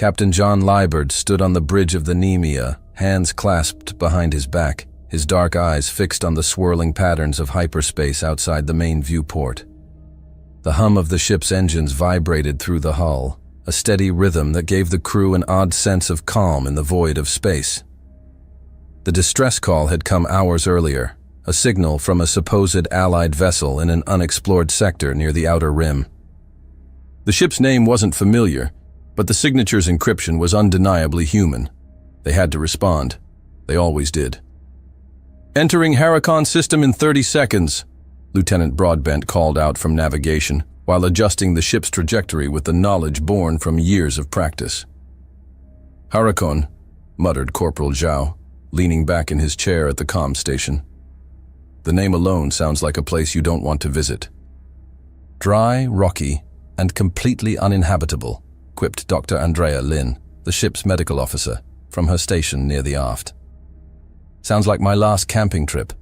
Captain John Liebert stood on the bridge of the Nemea, hands clasped behind his back, his dark eyes fixed on the swirling patterns of hyperspace outside the main viewport. The hum of the ship's engines vibrated through the hull, a steady rhythm that gave the crew an odd sense of calm in the void of space. The distress call had come hours earlier, a signal from a supposed Allied vessel in an unexplored sector near the outer rim. The ship's name wasn't familiar, but the signature's encryption was undeniably human. They had to respond. They always did. "Entering Haricon system in 30 seconds, Lieutenant Broadbent called out from navigation, while adjusting the ship's trajectory with the knowledge born from years of practice. "Haricon," muttered Corporal Zhao, leaning back in his chair at the comm station. "The name alone sounds like a place you don't want to visit." "Dry, rocky, and completely uninhabitable," quipped Dr. Andrea Lin, the ship's medical officer, from her station near the aft. "Sounds like my last camping trip."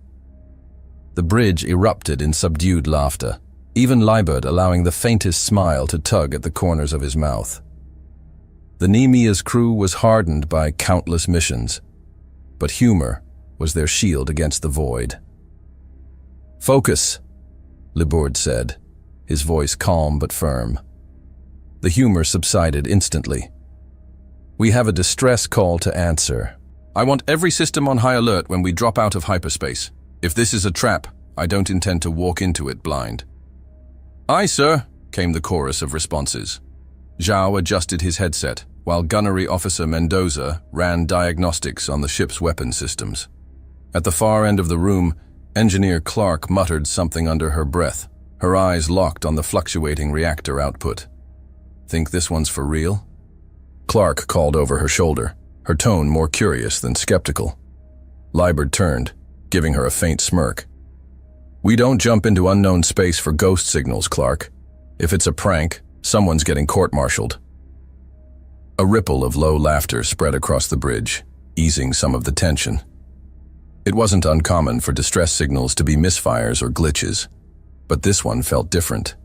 The bridge erupted in subdued laughter, even Liebert allowing the faintest smile to tug at the corners of his mouth. The Nemea's crew was hardened by countless missions, but humor was their shield against the void. "Focus," Liebert said, his voice calm but firm. The humor subsided instantly. "We have a distress call to answer. I want every system on high alert when we drop out of hyperspace. If this is a trap, I don't intend to walk into it blind." "Aye, sir," came the chorus of responses. Zhao adjusted his headset, while Gunnery Officer Mendoza ran diagnostics on the ship's weapon systems. At the far end of the room, Engineer Clark muttered something under her breath, her eyes locked on the fluctuating reactor output. "Think this one's for real?" Clark called over her shoulder, her tone more curious than skeptical. Liebert turned, giving her a faint smirk. "We don't jump into unknown space for ghost signals, Clark. If it's a prank, someone's getting court-martialed." A ripple of low laughter spread across the bridge, easing some of the tension. It wasn't uncommon for distress signals to be misfires or glitches, but this one felt different.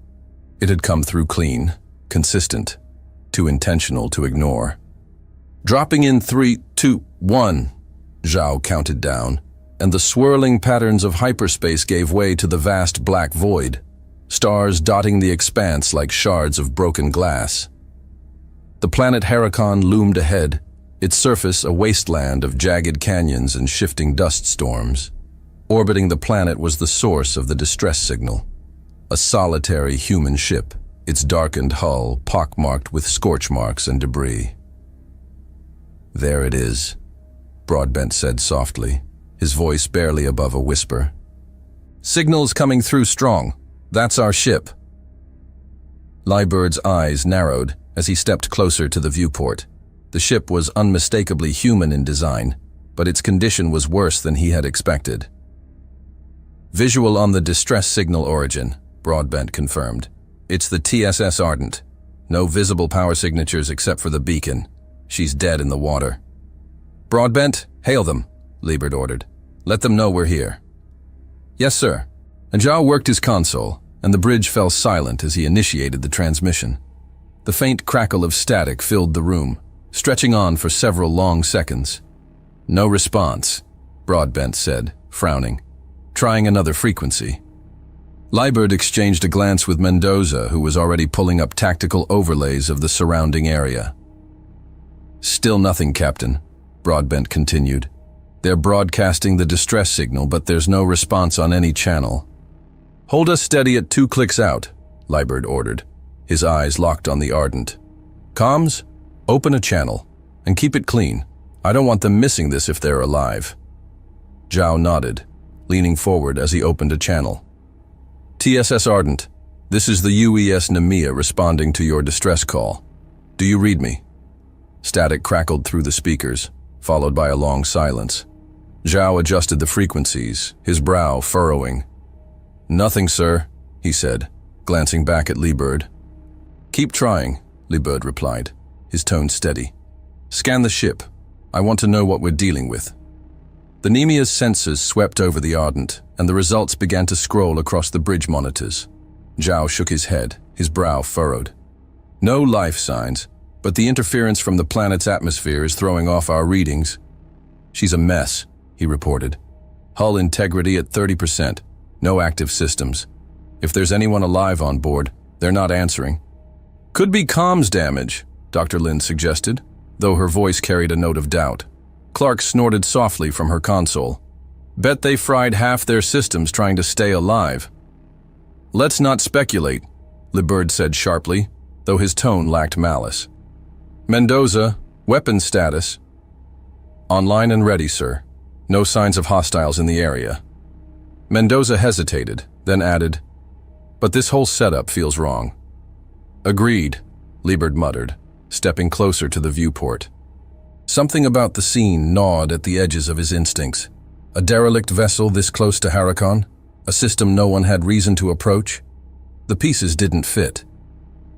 It had come through clean, consistent, too intentional to ignore. "Dropping in 3, 2, 1, Zhao counted down, and the swirling patterns of hyperspace gave way to the vast black void, stars dotting the expanse like shards of broken glass. The planet Haricon loomed ahead, its surface a wasteland of jagged canyons and shifting dust storms. Orbiting the planet was the source of the distress signal, a solitary human ship, its darkened hull pockmarked with scorch marks and debris. "There it is," Broadbent said softly, his voice barely above a whisper. "Signals coming through strong. That's our ship." Liebert's eyes narrowed as he stepped closer to the viewport. The ship was unmistakably human in design, but its condition was worse than he had expected. "Visual on the distress signal origin," Broadbent confirmed. "It's the TSS Ardent. No visible power signatures except for the beacon. She's dead in the water." "Broadbent, hail them," Liebert ordered. "Let them know we're here." "Yes, sir." And Zhao worked his console, and the bridge fell silent as he initiated the transmission. The faint crackle of static filled the room, stretching on for several long seconds. "No response," Broadbent said, frowning. "Trying another frequency." Liebert exchanged a glance with Mendoza, who was already pulling up tactical overlays of the surrounding area. "Still nothing, Captain," Broadbent continued. "They're broadcasting the distress signal, but there's no response on any channel." "Hold us steady at 2 clicks out," Liebert ordered, his eyes locked on the Ardent. "Comms, open a channel, and keep it clean. I don't want them missing this if they're alive." Zhao nodded, leaning forward as he opened a channel. "TSS Ardent, this is the UES Nemea responding to your distress call. Do you read me?" Static crackled through the speakers, followed by a long silence. Zhao adjusted the frequencies, his brow furrowing. "Nothing, sir," he said, glancing back at Liebert. "Keep trying," Liebert replied, his tone steady. "Scan the ship. I want to know what we're dealing with." The Nemea's sensors swept over the Ardent, and the results began to scroll across the bridge monitors. Zhao shook his head, his brow furrowed. "No life signs. but the interference from the planet's atmosphere is throwing off our readings. She's a mess, he reported. Hull integrity at 30%. No active systems. If there's anyone alive on board, they're not answering. Could be comms damage, Dr. Lin suggested, though her voice carried a note of doubt. Clark snorted softly from her console. Bet they fried half their systems trying to stay alive. Let's not speculate, Liburd said sharply, though his tone lacked malice. Mendoza, weapon status. Online and ready, sir. No signs of hostiles in the area. Mendoza hesitated, then added, but this whole setup feels wrong. Agreed, Liburd muttered, stepping closer to the viewport. Something about the scene gnawed at the edges of his instincts. A derelict vessel this close to Harakon, a system no one had reason to approach. The pieces didn't fit.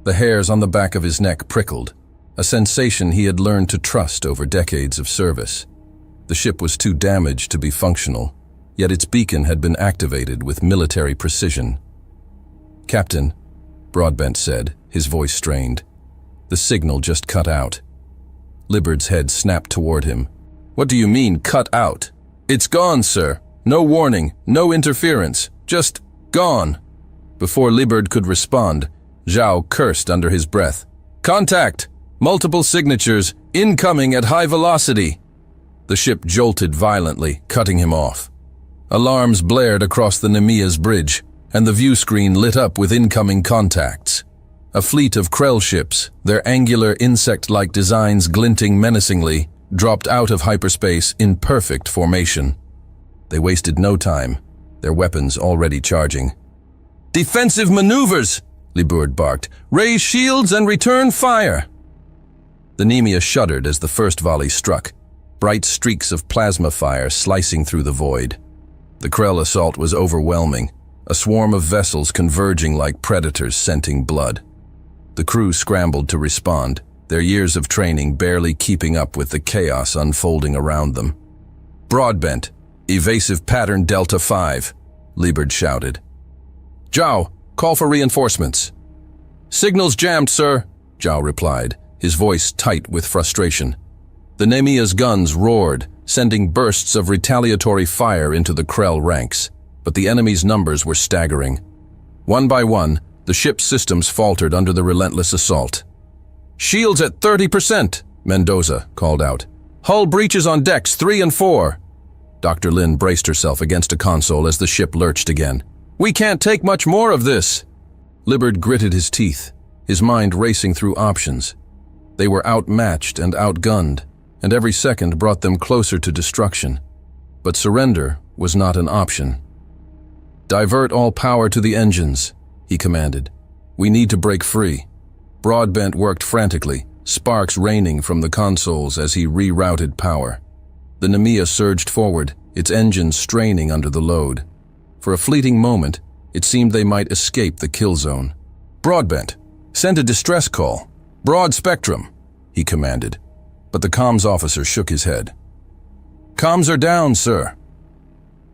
The hairs on the back of his neck prickled, a sensation he had learned to trust over decades of service. The ship was too damaged to be functional, yet its beacon had been activated with military precision. Captain, Broadbent said, his voice strained. The signal just cut out. Liburd's head snapped toward him. What do you mean, cut out? It's gone, sir. No warning, no interference. Just gone. Before Liburd could respond, Zhao cursed under his breath. Contact! Multiple signatures, incoming at high velocity. The ship jolted violently, cutting him off. Alarms blared across the Nemia's bridge, and the view screen lit up with incoming contacts. A fleet of Krell ships, their angular insect-like designs glinting menacingly, dropped out of hyperspace in perfect formation. They wasted no time, their weapons already charging. Defensive maneuvers! Liburd barked. Raise shields and return fire! The Nemia shuddered as the first volley struck, bright streaks of plasma fire slicing through the void. The Krell assault was overwhelming, a swarm of vessels converging like predators scenting blood. The crew scrambled to respond, their years of training barely keeping up with the chaos unfolding around them. Broadbent, evasive pattern Delta 5, Liburd shouted. Zhao, call for reinforcements. Signals jammed, sir, Zhao replied, his voice tight with frustration. The Nemia's guns roared, sending bursts of retaliatory fire into the Krell ranks, but the enemy's numbers were staggering. One by one, the ship's systems faltered under the relentless assault. Shields at 30%, Mendoza called out. Hull breaches on decks 3 and 4. Dr. Lin braced herself against a console as the ship lurched again. We can't take much more of this. Liburd gritted his teeth, his mind racing through options. They were outmatched and outgunned, and every second brought them closer to destruction. But surrender was not an option. Divert all power to the engines, he commanded. We need to break free. Broadbent worked frantically, sparks raining from the consoles as he rerouted power. The Nemia surged forward, its engines straining under the load. For a fleeting moment, it seemed they might escape the kill zone. Broadbent, send a distress call. Broad spectrum, he commanded, but the comms officer shook his head. Comms are down, sir.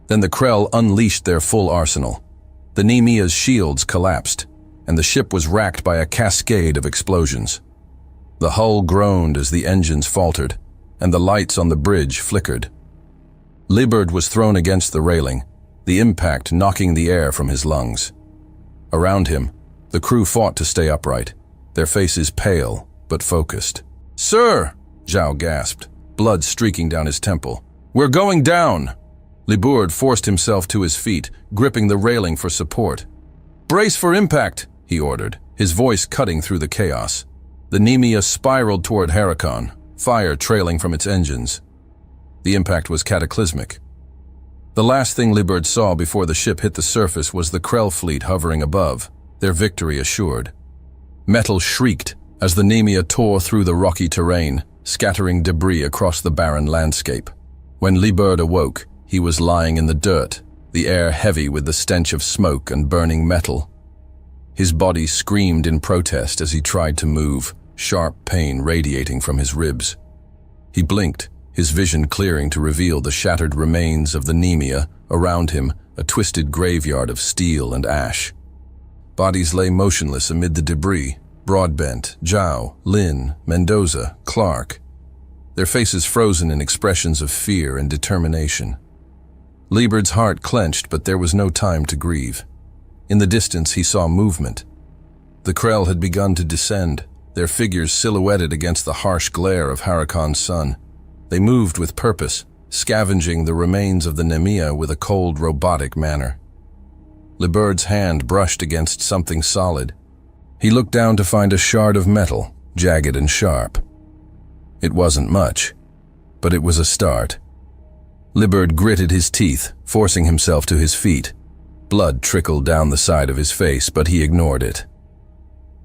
Then the Krell unleashed their full arsenal. The Nemia's shields collapsed, and the ship was racked by a cascade of explosions. The hull groaned as the engines faltered, and the lights on the bridge flickered. Liburd was thrown against the railing, the impact knocking the air from his lungs. Around him, the crew fought to stay upright, their faces pale but focused. Sir, Zhao gasped, blood streaking down his temple. We're going down! Liburd forced himself to his feet, gripping the railing for support. Brace for impact, he ordered, his voice cutting through the chaos. The Nemia spiraled toward Harakon, fire trailing from its engines. The impact was cataclysmic. The last thing Liburd saw before the ship hit the surface was the Krell fleet hovering above, their victory assured. Metal shrieked as the Nemia tore through the rocky terrain, scattering debris across the barren landscape. When Liburd awoke, he was lying in the dirt, the air heavy with the stench of smoke and burning metal. His body screamed in protest as he tried to move, sharp pain radiating from his ribs. He blinked, his vision clearing to reveal the shattered remains of the Nemia, around him a twisted graveyard of steel and ash. Bodies lay motionless amid the debris, Broadbent, Zhao, Lin, Mendoza, Clark, their faces frozen in expressions of fear and determination. Liebert's heart clenched, but there was no time to grieve. In the distance, he saw movement. The Krell had begun to descend, their figures silhouetted against the harsh glare of Harakon's sun. They moved with purpose, scavenging the remains of the Nemea with a cold, robotic manner. Liebert's hand brushed against something solid. He looked down to find a shard of metal, jagged and sharp. It wasn't much, but it was a start. Liebert gritted his teeth, forcing himself to his feet. Blood trickled down the side of his face, but he ignored it.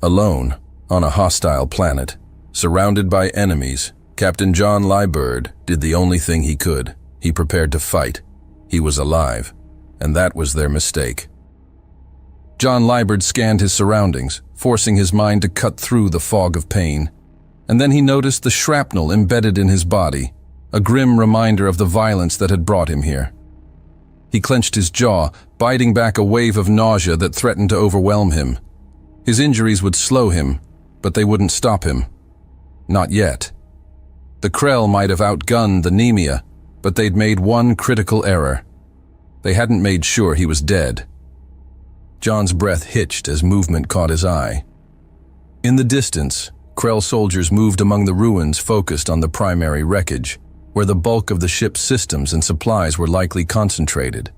Alone, on a hostile planet, surrounded by enemies, Captain John Liebert did the only thing he could. He prepared to fight. He was alive, and that was their mistake. John Liebert scanned his surroundings, forcing his mind to cut through the fog of pain. And then he noticed the shrapnel embedded in his body, a grim reminder of the violence that had brought him here. He clenched his jaw, biting back a wave of nausea that threatened to overwhelm him. His injuries would slow him, but they wouldn't stop him. Not yet. The Krell might have outgunned the Nemea, but they'd made one critical error. They hadn't made sure he was dead. John's breath hitched as movement caught his eye. In the distance, Krell soldiers moved among the ruins focused on the primary wreckage, where the bulk of the ship's systems and supplies were likely concentrated.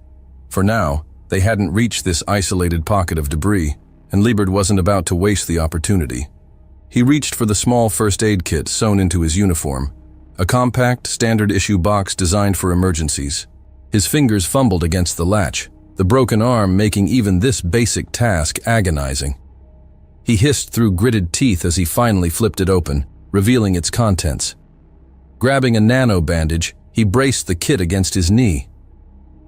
For now, they hadn't reached this isolated pocket of debris, and Liebert wasn't about to waste the opportunity. He reached for the small first aid kit sewn into his uniform, a compact, standard-issue box designed for emergencies. His fingers fumbled against the latch, the broken arm making even this basic task agonizing. He hissed through gritted teeth as he finally flipped it open, revealing its contents. Grabbing a nano bandage, he braced the kit against his knee.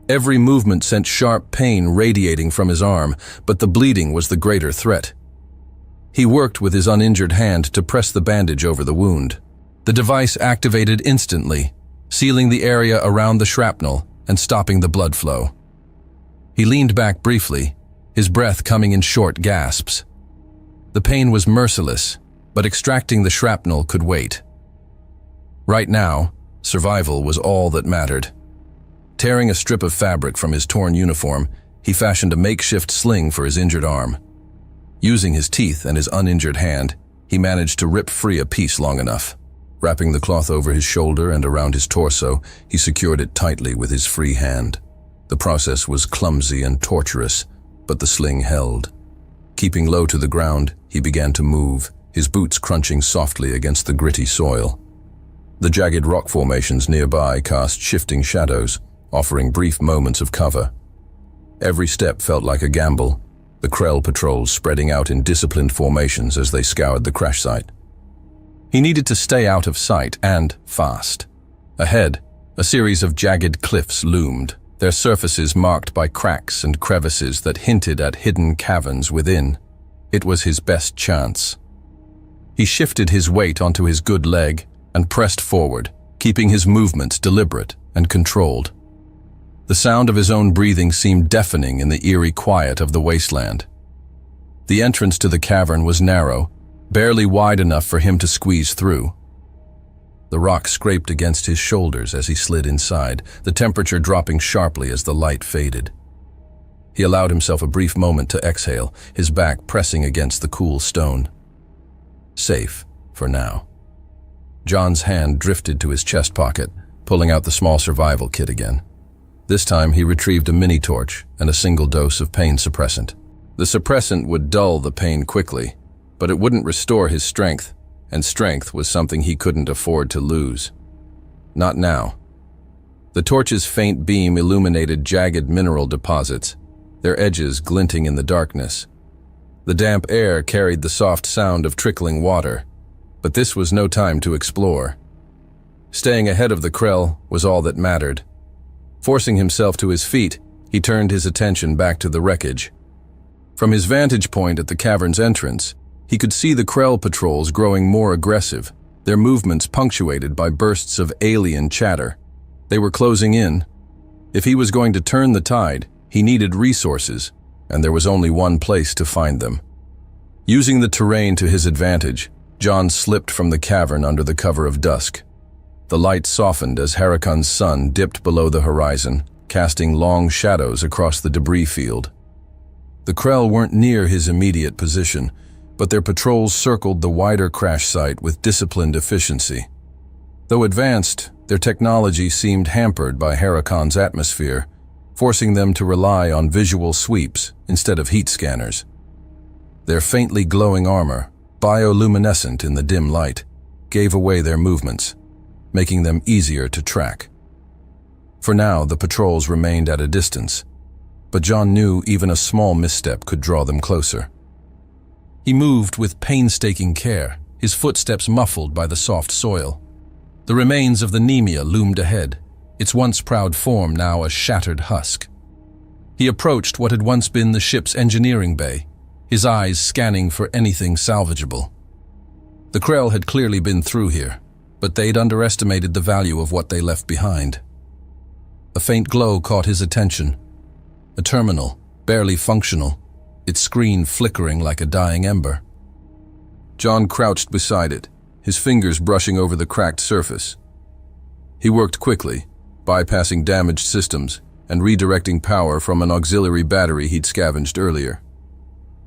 Every movement sent sharp pain radiating from his arm, but the bleeding was the greater threat. He worked with his uninjured hand to press the bandage over the wound. The device activated instantly, sealing the area around the shrapnel and stopping the blood flow. He leaned back briefly, his breath coming in short gasps. The pain was merciless, but extracting the shrapnel could wait. Right now, survival was all that mattered. Tearing a strip of fabric from his torn uniform, he fashioned a makeshift sling for his injured arm. Using his teeth and his uninjured hand, he managed to rip free a piece long enough. Wrapping the cloth over his shoulder and around his torso, he secured it tightly with his free hand. The process was clumsy and torturous, but the sling held. Keeping low to the ground, he began to move, his boots crunching softly against the gritty soil. The jagged rock formations nearby cast shifting shadows, offering brief moments of cover. Every step felt like a gamble, the Krell patrols spreading out in disciplined formations as they scoured the crash site. He needed to stay out of sight, and fast. Ahead, a series of jagged cliffs loomed, their surfaces marked by cracks and crevices that hinted at hidden caverns within. It was his best chance. He shifted his weight onto his good leg and pressed forward, keeping his movements deliberate and controlled. The sound of his own breathing seemed deafening in the eerie quiet of the wasteland. The entrance to the cavern was narrow, barely wide enough for him to squeeze through. The rock scraped against his shoulders as he slid inside, the temperature dropping sharply as the light faded. He allowed himself a brief moment to exhale, his back pressing against the cool stone. Safe, for now. John's hand drifted to his chest pocket, pulling out the small survival kit again. This time he retrieved a mini torch and a single dose of pain suppressant. The suppressant would dull the pain quickly, but it wouldn't restore his strength, and strength was something he couldn't afford to lose. Not now. The torch's faint beam illuminated jagged mineral deposits, their edges glinting in the darkness. The damp air carried the soft sound of trickling water, but this was no time to explore. Staying ahead of the Krell was all that mattered. Forcing himself to his feet, he turned his attention back to the wreckage. From his vantage point at the cavern's entrance, he could see the Krell patrols growing more aggressive, their movements punctuated by bursts of alien chatter. They were closing in. If he was going to turn the tide, he needed resources, and there was only one place to find them. Using the terrain to his advantage, John slipped from the cavern under the cover of dusk. The light softened as Harakan's sun dipped below the horizon, casting long shadows across the debris field. The Krell weren't near his immediate position, but their patrols circled the wider crash site with disciplined efficiency. Though advanced, their technology seemed hampered by Harakan's atmosphere, forcing them to rely on visual sweeps instead of heat scanners. Their faintly glowing armor, bioluminescent in the dim light, gave away their movements, making them easier to track. For now, the patrols remained at a distance, but John knew even a small misstep could draw them closer. He moved with painstaking care, his footsteps muffled by the soft soil. The remains of the Nemea loomed ahead, its once proud form now a shattered husk. He approached what had once been the ship's engineering bay, his eyes scanning for anything salvageable. The Krell had clearly been through here, but they'd underestimated the value of what they left behind. A faint glow caught his attention. A terminal, barely functional, its screen flickering like a dying ember. John crouched beside it, his fingers brushing over the cracked surface. He worked quickly, bypassing damaged systems and redirecting power from an auxiliary battery he'd scavenged earlier.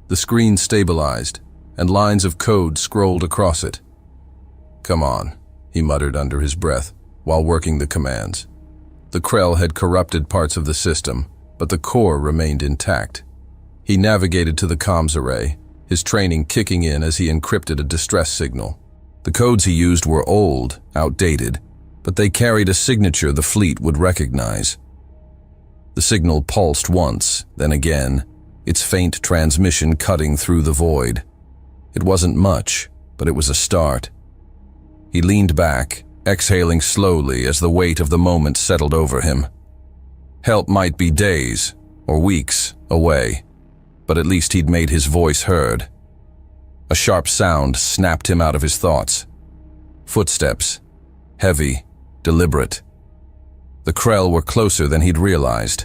The screen stabilized, and lines of code scrolled across it. "Come on," he muttered under his breath, while working the commands. The Krell had corrupted parts of the system, but the core remained intact. He navigated to the comms array, his training kicking in as he encrypted a distress signal. The codes he used were old, outdated, but they carried a signature the fleet would recognize. The signal pulsed once, then again, its faint transmission cutting through the void. It wasn't much, but it was a start. He leaned back, exhaling slowly as the weight of the moment settled over him. Help might be days or weeks away, but at least he'd made his voice heard. A sharp sound snapped him out of his thoughts. Footsteps, heavy, deliberate. The Krell were closer than he'd realized.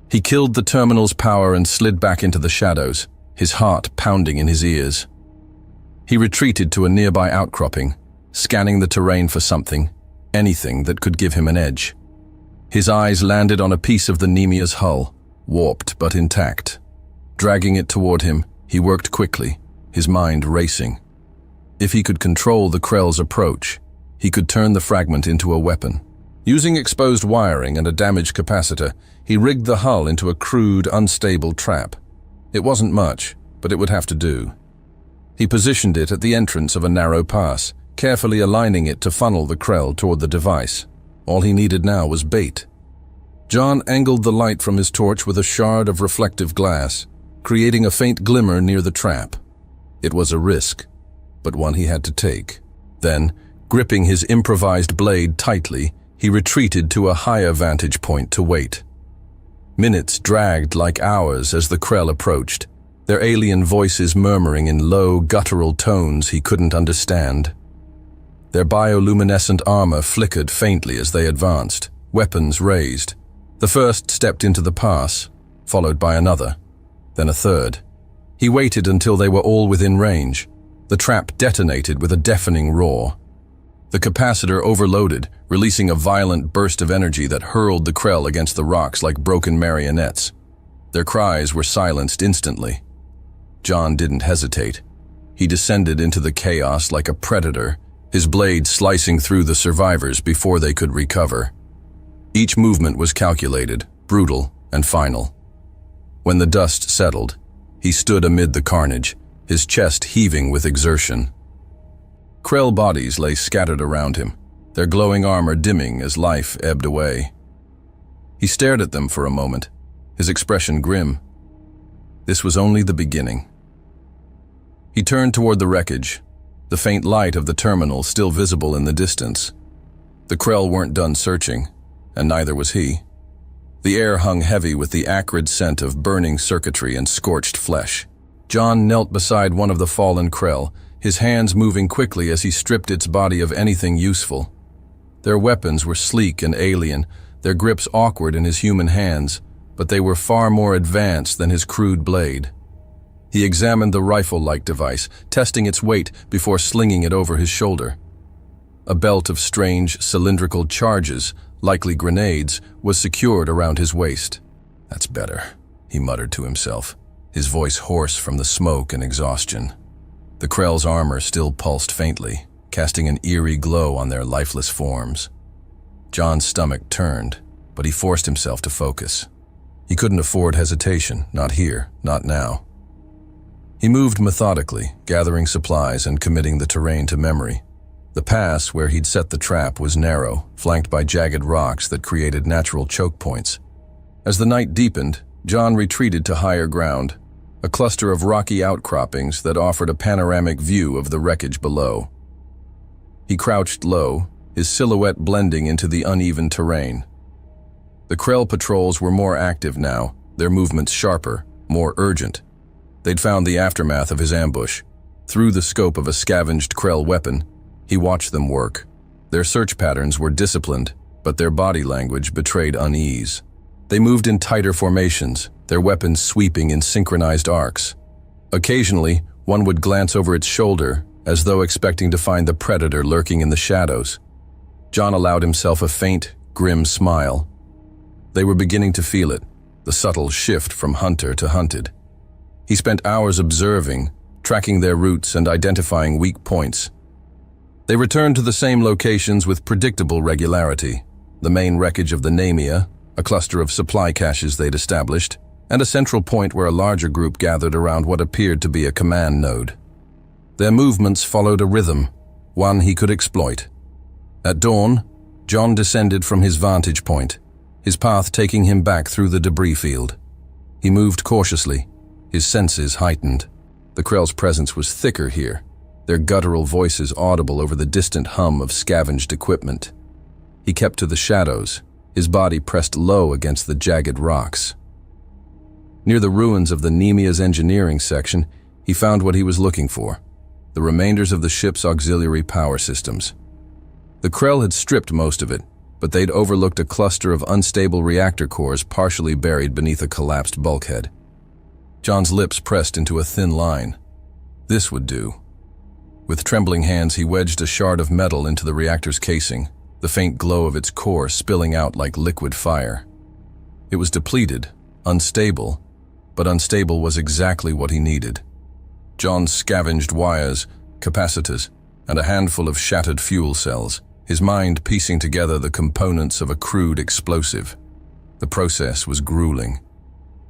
He killed the terminal's power and slid back into the shadows, his heart pounding in his ears. He retreated to a nearby outcropping, scanning the terrain for something, anything that could give him an edge. His eyes landed on a piece of the Nemea's hull, warped but intact. Dragging it toward him, he worked quickly, his mind racing. If he could control the Krell's approach, he could turn the fragment into a weapon. Using exposed wiring and a damaged capacitor, he rigged the hull into a crude, unstable trap. It wasn't much, but it would have to do. He positioned it at the entrance of a narrow pass, carefully aligning it to funnel the Krell toward the device. All he needed now was bait. John angled the light from his torch with a shard of reflective glass, creating a faint glimmer near the trap. It was a risk, but one he had to take. Then, gripping his improvised blade tightly, he retreated to a higher vantage point to wait. Minutes dragged like hours as the Krell approached, their alien voices murmuring in low, guttural tones he couldn't understand. Their bioluminescent armor flickered faintly as they advanced, weapons raised. The first stepped into the pass, followed by another, then a third. He waited until they were all within range. The trap detonated with a deafening roar. The capacitor overloaded, releasing a violent burst of energy that hurled the Krell against the rocks like broken marionettes. Their cries were silenced instantly. John didn't hesitate. He descended into the chaos like a predator, his blade slicing through the survivors before they could recover. Each movement was calculated, brutal, and final. When the dust settled, he stood amid the carnage, his chest heaving with exertion. Krell bodies lay scattered around him, their glowing armor dimming as life ebbed away. He stared at them for a moment, his expression grim. This was only the beginning. He turned toward the wreckage, the faint light of the terminal still visible in the distance. The Krell weren't done searching, and neither was he. The air hung heavy with the acrid scent of burning circuitry and scorched flesh. John knelt beside one of the fallen Krell, his hands moving quickly as he stripped its body of anything useful. Their weapons were sleek and alien, their grips awkward in his human hands, but they were far more advanced than his crude blade. He examined the rifle-like device, testing its weight before slinging it over his shoulder. A belt of strange, cylindrical charges, likely grenades, was secured around his waist. "That's better," he muttered to himself, his voice hoarse from the smoke and exhaustion. The Krell's armor still pulsed faintly, casting an eerie glow on their lifeless forms. John's stomach turned, but he forced himself to focus. He couldn't afford hesitation, not here, not now. He moved methodically, gathering supplies and committing the terrain to memory. The pass where he'd set the trap was narrow, flanked by jagged rocks that created natural choke points. As the night deepened, John retreated to higher ground, a cluster of rocky outcroppings that offered a panoramic view of the wreckage below. He crouched low, his silhouette blending into the uneven terrain. The Krell patrols were more active now, their movements sharper, more urgent. They'd found the aftermath of his ambush. Through the scope of a scavenged Krell weapon, he watched them work. Their search patterns were disciplined, but their body language betrayed unease. They moved in tighter formations, their weapons sweeping in synchronized arcs. Occasionally, one would glance over its shoulder, as though expecting to find the predator lurking in the shadows. John allowed himself a faint, grim smile. They were beginning to feel it, the subtle shift from hunter to hunted. He spent hours observing, tracking their routes and identifying weak points. They returned to the same locations with predictable regularity: the main wreckage of the Namia, a cluster of supply caches they'd established, and a central point where a larger group gathered around what appeared to be a command node. Their movements followed a rhythm, one he could exploit. At dawn, John descended from his vantage point, his path taking him back through the debris field. He moved cautiously, his senses heightened. The Krell's presence was thicker here, their guttural voices audible over the distant hum of scavenged equipment. He kept to the shadows, his body pressed low against the jagged rocks. Near the ruins of the Nemia's engineering section, he found what he was looking for: the remainders of the ship's auxiliary power systems. The Krell had stripped most of it, but they'd overlooked a cluster of unstable reactor cores partially buried beneath a collapsed bulkhead. John's lips pressed into a thin line. This would do. With trembling hands, he wedged a shard of metal into the reactor's casing, the faint glow of its core spilling out like liquid fire. It was depleted, unstable, but unstable was exactly what he needed. John scavenged wires, capacitors, and a handful of shattered fuel cells, his mind piecing together the components of a crude explosive. The process was grueling.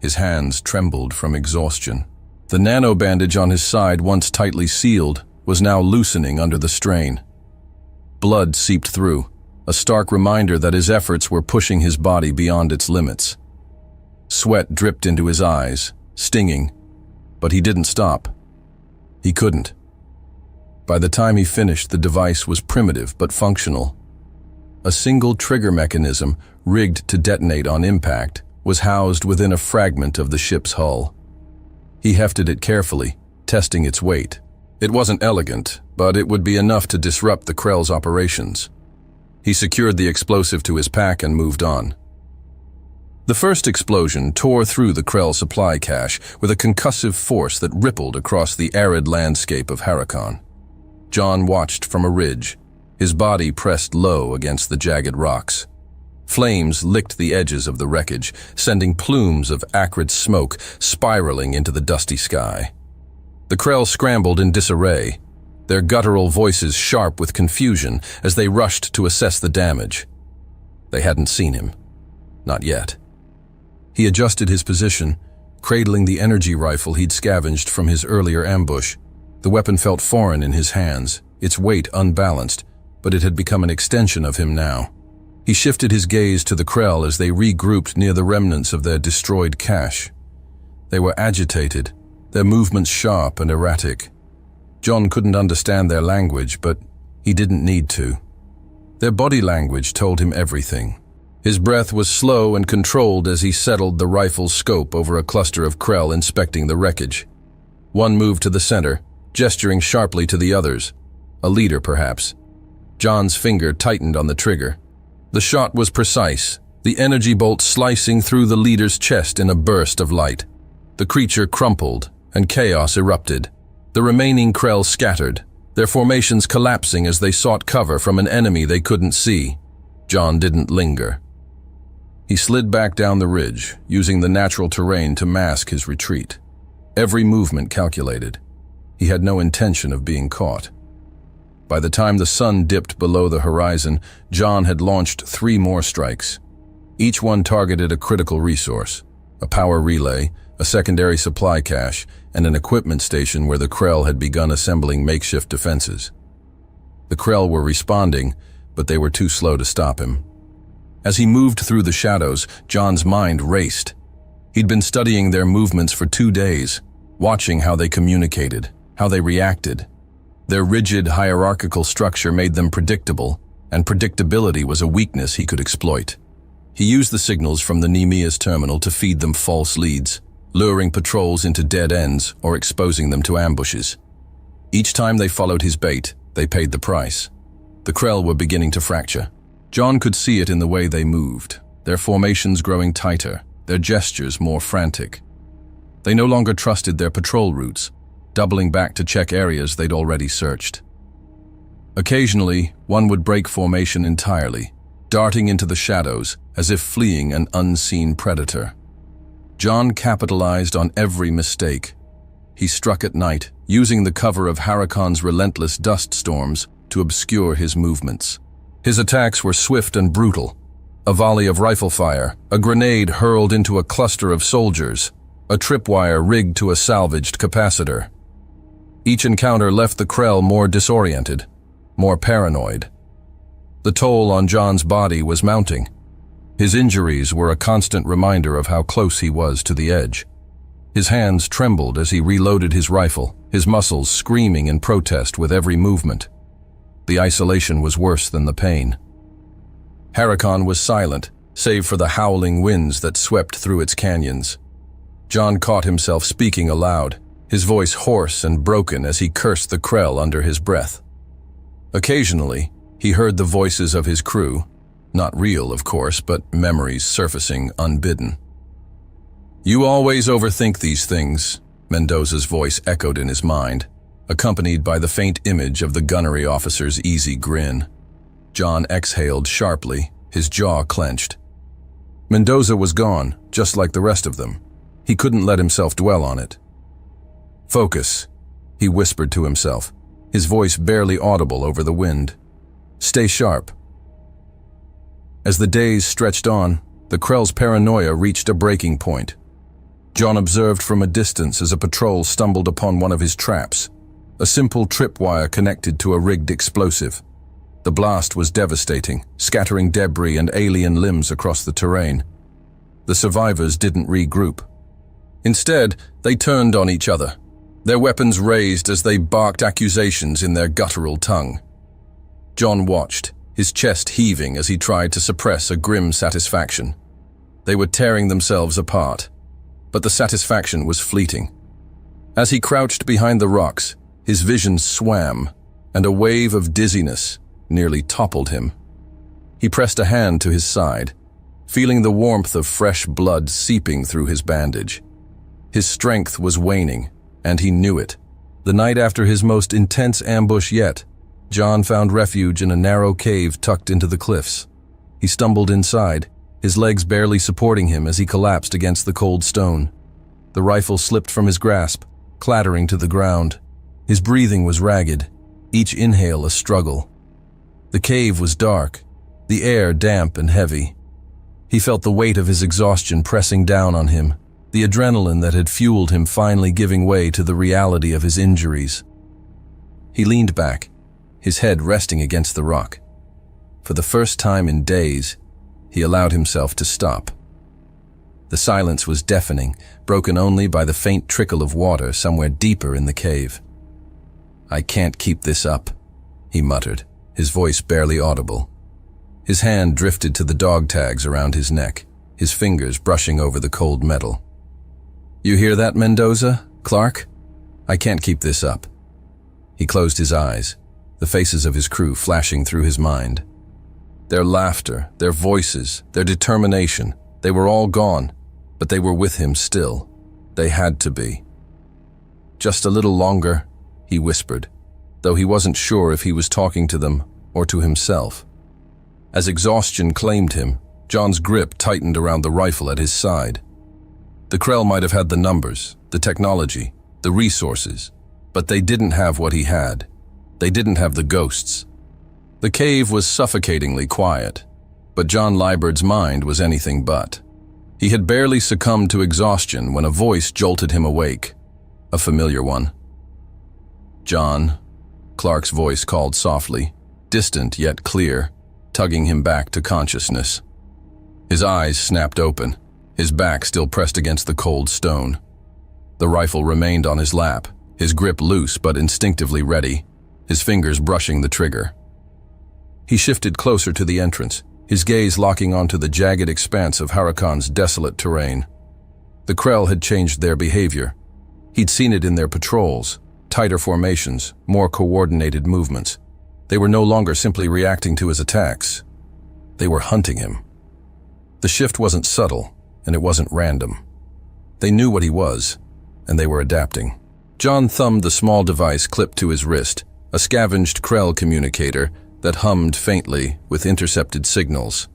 His hands trembled from exhaustion. The nano-bandage on his side, once tightly sealed, was now loosening under the strain. Blood seeped through, a stark reminder that his efforts were pushing his body beyond its limits. Sweat dripped into his eyes, stinging, but he didn't stop. He couldn't. By the time he finished, the device was primitive but functional. A single trigger mechanism, rigged to detonate on impact, was housed within a fragment of the ship's hull. He hefted it carefully, testing its weight. It wasn't elegant, but it would be enough to disrupt the Krell's operations. He secured the explosive to his pack and moved on. The first explosion tore through the Krell supply cache with a concussive force that rippled across the arid landscape of Harakon. John watched from a ridge, his body pressed low against the jagged rocks. Flames licked the edges of the wreckage, sending plumes of acrid smoke spiraling into the dusty sky. The Krell scrambled in disarray, their guttural voices sharp with confusion as they rushed to assess the damage. They hadn't seen him. Not yet. He adjusted his position, cradling the energy rifle he'd scavenged from his earlier ambush. The weapon felt foreign in his hands, its weight unbalanced, but it had become an extension of him now. He shifted his gaze to the Krell as they regrouped near the remnants of their destroyed cache. They were agitated, their movements sharp and erratic. John couldn't understand their language, but he didn't need to. Their body language told him everything. His breath was slow and controlled as he settled the rifle's scope over a cluster of Krell inspecting the wreckage. One moved to the center, gesturing sharply to the others. A leader, perhaps. John's finger tightened on the trigger. The shot was precise, the energy bolt slicing through the leader's chest in a burst of light. The creature crumpled, and chaos erupted. The remaining Krell scattered, their formations collapsing as they sought cover from an enemy they couldn't see. John didn't linger. He slid back down the ridge, using the natural terrain to mask his retreat. Every movement calculated. He had no intention of being caught. By the time the sun dipped below the horizon, John had launched 3 more strikes. Each one targeted a critical resource, a power relay, a secondary supply cache, and an equipment station where the Krell had begun assembling makeshift defenses. The Krell were responding, but they were too slow to stop him. As he moved through the shadows, John's mind raced. He'd been studying their movements for 2 days, watching how they communicated, how they reacted. Their rigid, hierarchical structure made them predictable, and predictability was a weakness he could exploit. He used the signals from the Nemea's terminal to feed them false leads, luring patrols into dead ends or exposing them to ambushes. Each time they followed his bait, they paid the price. The Krell were beginning to fracture. John could see it in the way they moved, their formations growing tighter, their gestures more frantic. They no longer trusted their patrol routes, doubling back to check areas they'd already searched. Occasionally, one would break formation entirely, darting into the shadows as if fleeing an unseen predator. John capitalized on every mistake. He struck at night, using the cover of Harakon's relentless dust storms to obscure his movements. His attacks were swift and brutal. A volley of rifle fire, a grenade hurled into a cluster of soldiers, a tripwire rigged to a salvaged capacitor. Each encounter left the Krell more disoriented, more paranoid. The toll on John's body was mounting. His injuries were a constant reminder of how close he was to the edge. His hands trembled as he reloaded his rifle, his muscles screaming in protest with every movement. The isolation was worse than the pain. Harakon was silent, save for the howling winds that swept through its canyons. John caught himself speaking aloud, his voice hoarse and broken as he cursed the Krell under his breath. Occasionally, he heard the voices of his crew, not real, of course, but memories surfacing unbidden. "You always overthink these things," Mendoza's voice echoed in his mind, accompanied by the faint image of the gunnery officer's easy grin. John exhaled sharply, his jaw clenched. Mendoza was gone, just like the rest of them. He couldn't let himself dwell on it. "Focus," he whispered to himself, his voice barely audible over the wind. "Stay sharp." As the days stretched on, the Krell's paranoia reached a breaking point. John observed from a distance as a patrol stumbled upon one of his traps, a simple tripwire connected to a rigged explosive. The blast was devastating, scattering debris and alien limbs across the terrain. The survivors didn't regroup. Instead, they turned on each other, their weapons raised as they barked accusations in their guttural tongue. John watched, his chest heaving as he tried to suppress a grim satisfaction. They were tearing themselves apart, but the satisfaction was fleeting. As he crouched behind the rocks, his vision swam, and a wave of dizziness nearly toppled him. He pressed a hand to his side, feeling the warmth of fresh blood seeping through his bandage. His strength was waning, and he knew it. The night after his most intense ambush yet, John found refuge in a narrow cave tucked into the cliffs. He stumbled inside, his legs barely supporting him as he collapsed against the cold stone. The rifle slipped from his grasp, clattering to the ground. His breathing was ragged, each inhale a struggle. The cave was dark, the air damp and heavy. He felt the weight of his exhaustion pressing down on him, the adrenaline that had fueled him finally giving way to the reality of his injuries. He leaned back, his head resting against the rock. For the first time in days, he allowed himself to stop. The silence was deafening, broken only by the faint trickle of water somewhere deeper in the cave. "I can't keep this up," he muttered, his voice barely audible. His hand drifted to the dog tags around his neck, his fingers brushing over the cold metal. "You hear that, Mendoza? Clark? I can't keep this up." He closed his eyes, the faces of his crew flashing through his mind. Their laughter, their voices, their determination, they were all gone, but they were with him still. They had to be. Just a little longer, he whispered, though he wasn't sure if he was talking to them or to himself. As exhaustion claimed him, John's grip tightened around the rifle at his side. The Krell might have had the numbers, the technology, the resources, but they didn't have what he had. They didn't have the ghosts. The cave was suffocatingly quiet, but John Liebert's mind was anything but. He had barely succumbed to exhaustion when a voice jolted him awake, a familiar one. "John," Clark's voice called softly, distant yet clear, tugging him back to consciousness. His eyes snapped open, his back still pressed against the cold stone. The rifle remained on his lap, his grip loose but instinctively ready, his fingers brushing the trigger. He shifted closer to the entrance, his gaze locking onto the jagged expanse of Hurakan's desolate terrain. The Krell had changed their behavior. He'd seen it in their patrols, tighter formations, more coordinated movements. They were no longer simply reacting to his attacks. They were hunting him. The shift wasn't subtle, and it wasn't random. They knew what he was, and they were adapting. John thumbed the small device clipped to his wrist, a scavenged Krell communicator that hummed faintly with intercepted signals.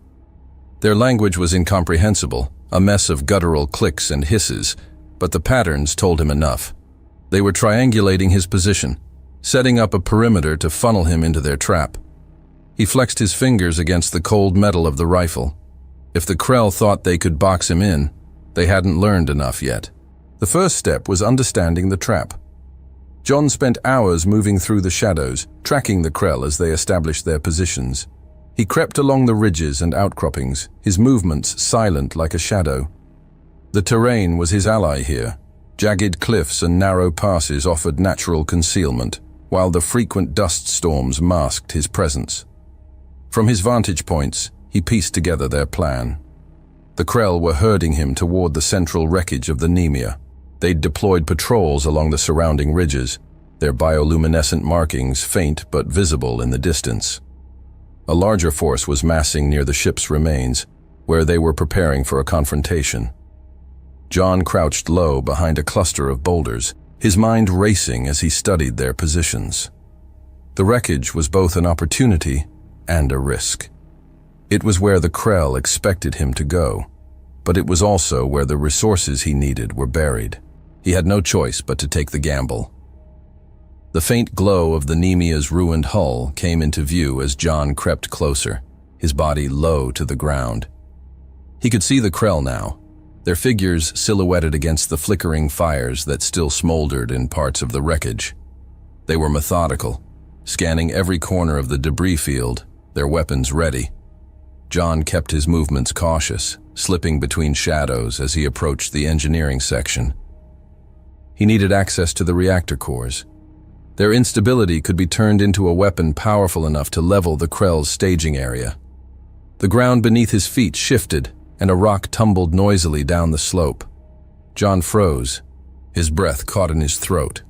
Their language was incomprehensible, a mess of guttural clicks and hisses, but the patterns told him enough. They were triangulating his position, setting up a perimeter to funnel him into their trap. He flexed his fingers against the cold metal of the rifle. If the Krell thought they could box him in, they hadn't learned enough yet. The first step was understanding the trap. John spent hours moving through the shadows, tracking the Krell as they established their positions. He crept along the ridges and outcroppings, his movements silent like a shadow. The terrain was his ally here. Jagged cliffs and narrow passes offered natural concealment, while the frequent dust storms masked his presence. From his vantage points, he pieced together their plan. The Krell were herding him toward the central wreckage of the Nemea. They'd deployed patrols along the surrounding ridges, their bioluminescent markings faint but visible in the distance. A larger force was massing near the ship's remains, where they were preparing for a confrontation. John crouched low behind a cluster of boulders, his mind racing as he studied their positions. The wreckage was both an opportunity and a risk. It was where the Krell expected him to go, but it was also where the resources he needed were buried. He had no choice but to take the gamble. The faint glow of the Nemea's ruined hull came into view as John crept closer, his body low to the ground. He could see the Krell now, their figures silhouetted against the flickering fires that still smoldered in parts of the wreckage. They were methodical, scanning every corner of the debris field, their weapons ready. John kept his movements cautious, slipping between shadows as he approached the engineering section. He needed access to the reactor cores. Their instability could be turned into a weapon powerful enough to level the Krell's staging area. The ground beneath his feet shifted, and a rock tumbled noisily down the slope. John froze, his breath caught in his throat.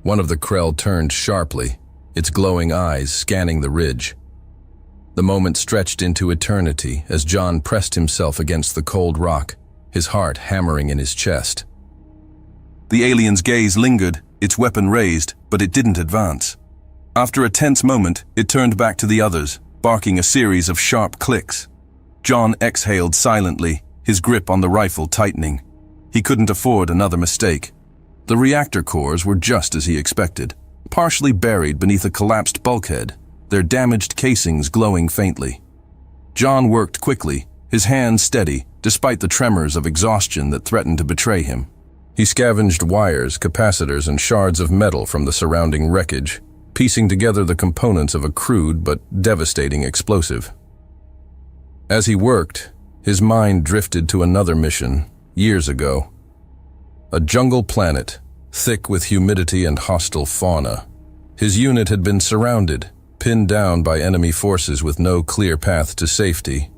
One of the Krell turned sharply, its glowing eyes scanning the ridge. The moment stretched into eternity as John pressed himself against the cold rock, his heart hammering in his chest. The alien's gaze lingered, its weapon raised, but it didn't advance. After a tense moment, it turned back to the others, barking a series of sharp clicks. John exhaled silently, his grip on the rifle tightening. He couldn't afford another mistake. The reactor cores were just as he expected, partially buried beneath a collapsed bulkhead, their damaged casings glowing faintly. John worked quickly, his hands steady, despite the tremors of exhaustion that threatened to betray him. He scavenged wires, capacitors, and shards of metal from the surrounding wreckage, piecing together the components of a crude but devastating explosive. As he worked, his mind drifted to another mission, years ago. A jungle planet, thick with humidity and hostile fauna. His unit had been surrounded, pinned down by enemy forces with no clear path to safety.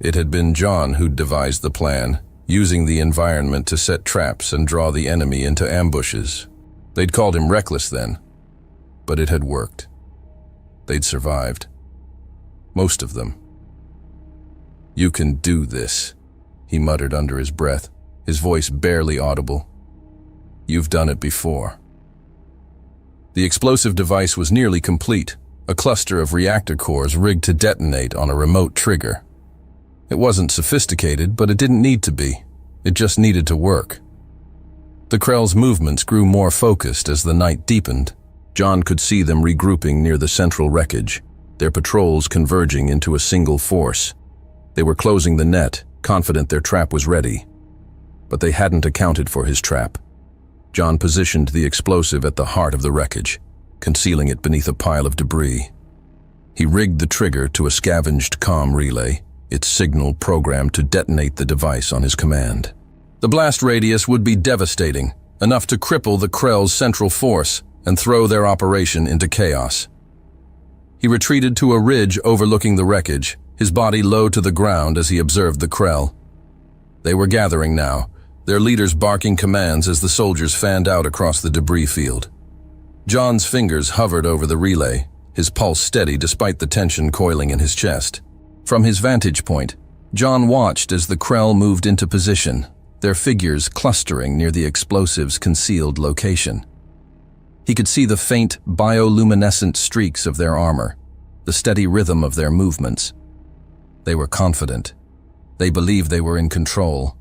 It had been John who'd devised the plan, using the environment to set traps and draw the enemy into ambushes. They'd called him reckless then, but it had worked. They'd survived. Most of them. "You can do this," he muttered under his breath, his voice barely audible. You've done it before. The explosive device was nearly complete, a cluster of reactor cores rigged to detonate on a remote trigger. It wasn't sophisticated, but it didn't need to be. It just needed to work. The Krell's movements grew more focused as the night deepened. John could see them regrouping near the central wreckage, their patrols converging into a single force. They were closing the net, confident their trap was ready. But they hadn't accounted for his trap. John positioned the explosive at the heart of the wreckage, concealing it beneath a pile of debris. He rigged the trigger to a scavenged comm relay, its signal programmed to detonate the device on his command. The blast radius would be devastating, enough to cripple the Krell's central force and throw their operation into chaos. He retreated to a ridge overlooking the wreckage, his body low to the ground as he observed the Krell. They were gathering now, their leaders barking commands as the soldiers fanned out across the debris field. John's fingers hovered over the relay, his pulse steady despite the tension coiling in his chest. From his vantage point, John watched as the Krell moved into position, their figures clustering near the explosive's concealed location. He could see the faint, bioluminescent streaks of their armor, the steady rhythm of their movements. They were confident. They believed they were in control.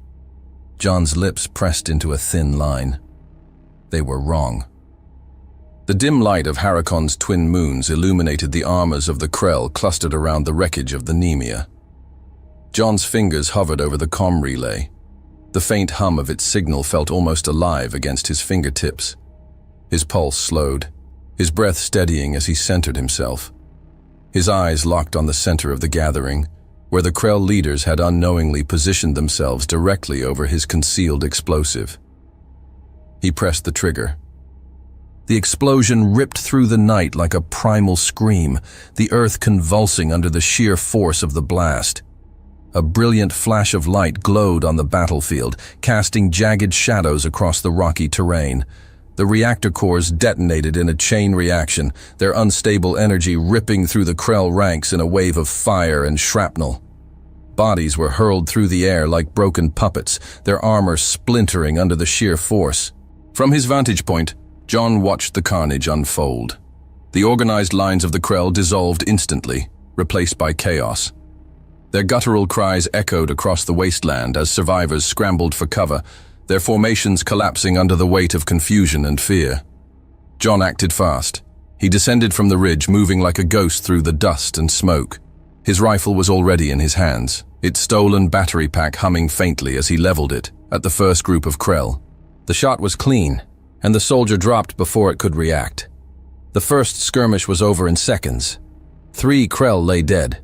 John's lips pressed into a thin line. They were wrong. The dim light of Harakon's twin moons illuminated the armors of the Krell clustered around the wreckage of the Nemea. John's fingers hovered over the comm relay. The faint hum of its signal felt almost alive against his fingertips. His pulse slowed, his breath steadying as he centered himself. His eyes locked on the center of the gathering, where the Krell leaders had unknowingly positioned themselves directly over his concealed explosive. He pressed the trigger. The explosion ripped through the night like a primal scream, the earth convulsing under the sheer force of the blast. A brilliant flash of light glowed on the battlefield, casting jagged shadows across the rocky terrain. The reactor cores detonated in a chain reaction, their unstable energy ripping through the Krell ranks in a wave of fire and shrapnel. Bodies were hurled through the air like broken puppets, their armor splintering under the sheer force. From his vantage point, John watched the carnage unfold. The organized lines of the Krell dissolved instantly, replaced by chaos. Their guttural cries echoed across the wasteland as survivors scrambled for cover, their formations collapsing under the weight of confusion and fear. John acted fast. He descended from the ridge, moving like a ghost through the dust and smoke. His rifle was already in his hands, its stolen battery pack humming faintly as he leveled it at the first group of Krell. The shot was clean, and the soldier dropped before it could react. The first skirmish was over in seconds. 3 Krell lay dead.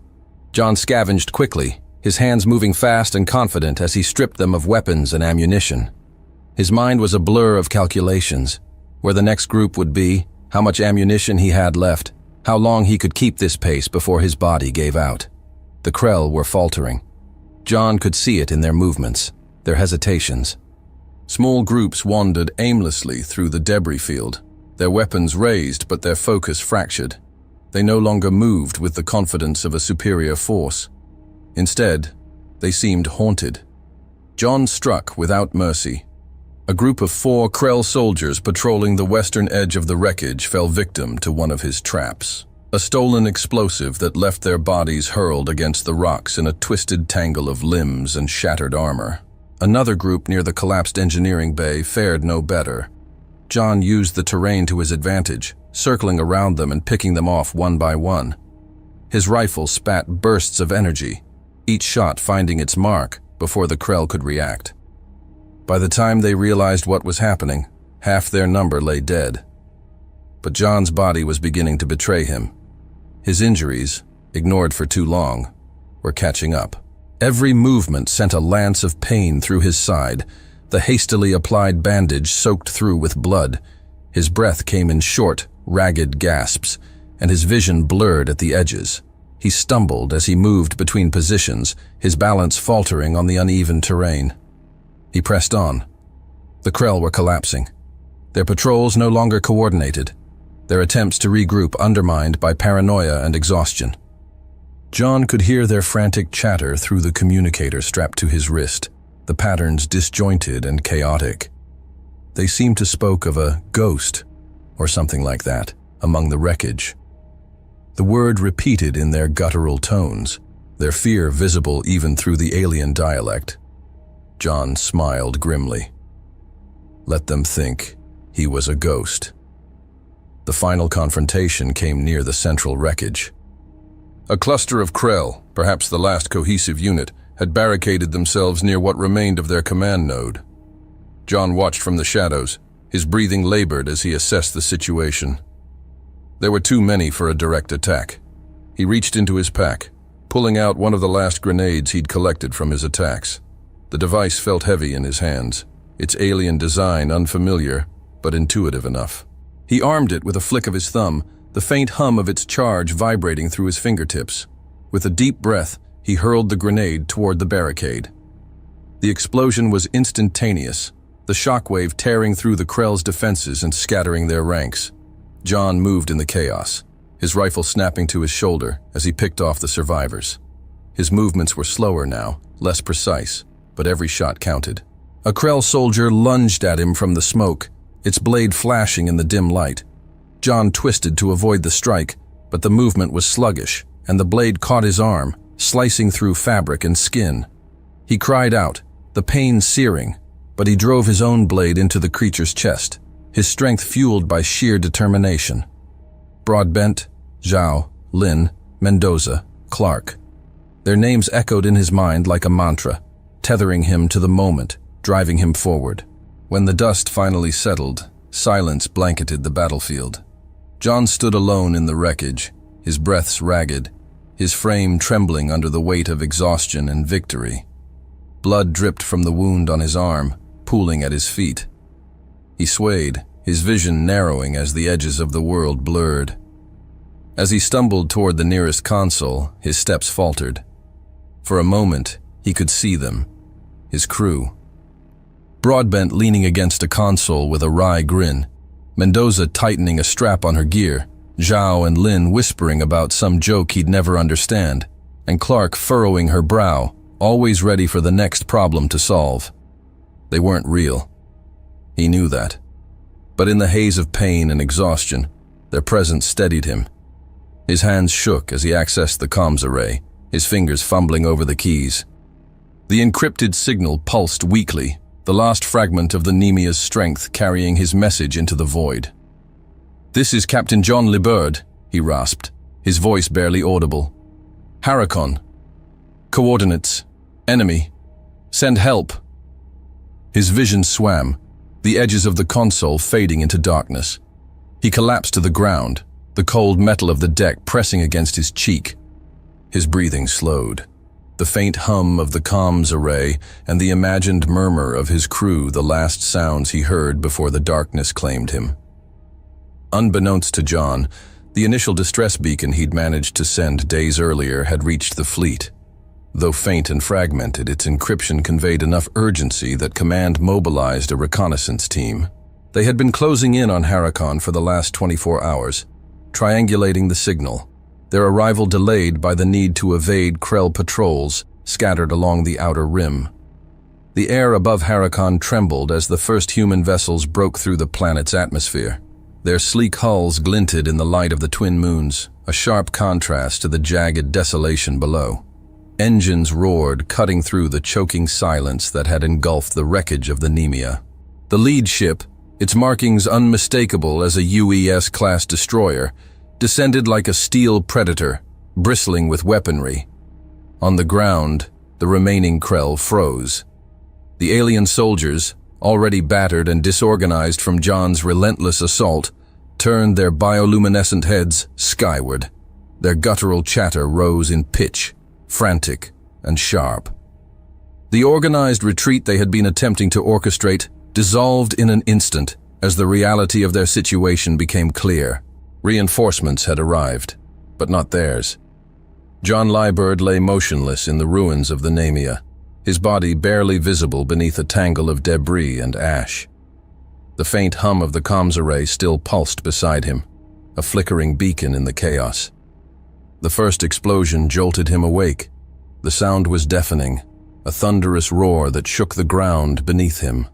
John scavenged quickly, his hands moving fast and confident as he stripped them of weapons and ammunition. His mind was a blur of calculations, where the next group would be, how much ammunition he had left, how long he could keep this pace before his body gave out. The Krell were faltering. John could see it in their movements, their hesitations. Small groups wandered aimlessly through the debris field, their weapons raised but their focus fractured. They no longer moved with the confidence of a superior force. Instead, they seemed haunted. John struck without mercy. A group of 4 Krell soldiers patrolling the western edge of the wreckage fell victim to one of his traps. A stolen explosive that left their bodies hurled against the rocks in a twisted tangle of limbs and shattered armor. Another group near the collapsed engineering bay fared no better. John used the terrain to his advantage, circling around them and picking them off one by one. His rifle spat bursts of energy, each shot finding its mark before the Krell could react. By the time they realized what was happening, half their number lay dead. But John's body was beginning to betray him. His injuries, ignored for too long, were catching up. Every movement sent a lance of pain through his side, the hastily applied bandage soaked through with blood. His breath came in short, ragged gasps, and his vision blurred at the edges. He stumbled as he moved between positions, his balance faltering on the uneven terrain. He pressed on. The Krell were collapsing. Their patrols no longer coordinated, their attempts to regroup undermined by paranoia and exhaustion. John could hear their frantic chatter through the communicator strapped to his wrist, the patterns disjointed and chaotic. They seemed to spoke of a ghost, or something like that, among the wreckage. The word repeated in their guttural tones, their fear visible even through the alien dialect. John smiled grimly. Let them think he was a ghost. The final confrontation came near the central wreckage. A cluster of Krell, perhaps the last cohesive unit, had barricaded themselves near what remained of their command node. John watched from the shadows, his breathing labored as he assessed the situation. There were too many for a direct attack. He reached into his pack, pulling out one of the last grenades he'd collected from his attacks. The device felt heavy in his hands, its alien design unfamiliar, but intuitive enough. He armed it with a flick of his thumb, the faint hum of its charge vibrating through his fingertips. With a deep breath, he hurled the grenade toward the barricade. The explosion was instantaneous, the shockwave tearing through the Krell's defenses and scattering their ranks. John moved in the chaos, his rifle snapping to his shoulder as he picked off the survivors. His movements were slower now, less precise, but every shot counted. A Krell soldier lunged at him from the smoke, its blade flashing in the dim light. John twisted to avoid the strike, but the movement was sluggish, and the blade caught his arm, slicing through fabric and skin. He cried out, the pain searing, but he drove his own blade into the creature's chest, his strength fueled by sheer determination. Broadbent, Zhao, Lin, Mendoza, Clark. Their names echoed in his mind like a mantra, tethering him to the moment, driving him forward. When the dust finally settled, silence blanketed the battlefield. John stood alone in the wreckage, his breaths ragged, his frame trembling under the weight of exhaustion and victory. Blood dripped from the wound on his arm, pooling at his feet. He swayed, his vision narrowing as the edges of the world blurred. As he stumbled toward the nearest console, his steps faltered. For a moment, he could see them, his crew. Broadbent leaning against a console with a wry grin, Mendoza tightening a strap on her gear, Zhao and Lin whispering about some joke he'd never understand, and Clark furrowing her brow, always ready for the next problem to solve. They weren't real. He knew that. But in the haze of pain and exhaustion, their presence steadied him. His hands shook as he accessed the comms array, his fingers fumbling over the keys. The encrypted signal pulsed weakly, the last fragment of the Nemia's strength carrying his message into the void. "This is Captain John Liberd," he rasped, his voice barely audible. "Harakon. Coordinates. Enemy. Send help." His vision swam, the edges of the console fading into darkness. He collapsed to the ground, the cold metal of the deck pressing against his cheek. His breathing slowed. The faint hum of the comms array and the imagined murmur of his crew the last sounds he heard before the darkness claimed him. Unbeknownst to John, the initial distress beacon he'd managed to send days earlier had reached the fleet. Though faint and fragmented, its encryption conveyed enough urgency that Command mobilized a reconnaissance team. They had been closing in on Harakon for the last 24 hours, triangulating the signal, their arrival delayed by the need to evade Krell patrols scattered along the outer rim. The air above Harakon trembled as the first human vessels broke through the planet's atmosphere. Their sleek hulls glinted in the light of the twin moons, a sharp contrast to the jagged desolation below. Engines roared, cutting through the choking silence that had engulfed the wreckage of the Nemia. The lead ship, its markings unmistakable as a UES-class destroyer, descended like a steel predator, bristling with weaponry. On the ground, the remaining Krell froze. The alien soldiers, already battered and disorganized from John's relentless assault, turned their bioluminescent heads skyward. Their guttural chatter rose in pitch, frantic and sharp. The organized retreat they had been attempting to orchestrate dissolved in an instant as the reality of their situation became clear. Reinforcements had arrived, but not theirs. John Liberd lay motionless in the ruins of the Nemia, his body barely visible beneath a tangle of debris and ash. The faint hum of the comms array still pulsed beside him, a flickering beacon in the chaos. The first explosion jolted him awake. The sound was deafening, a thunderous roar that shook the ground beneath him.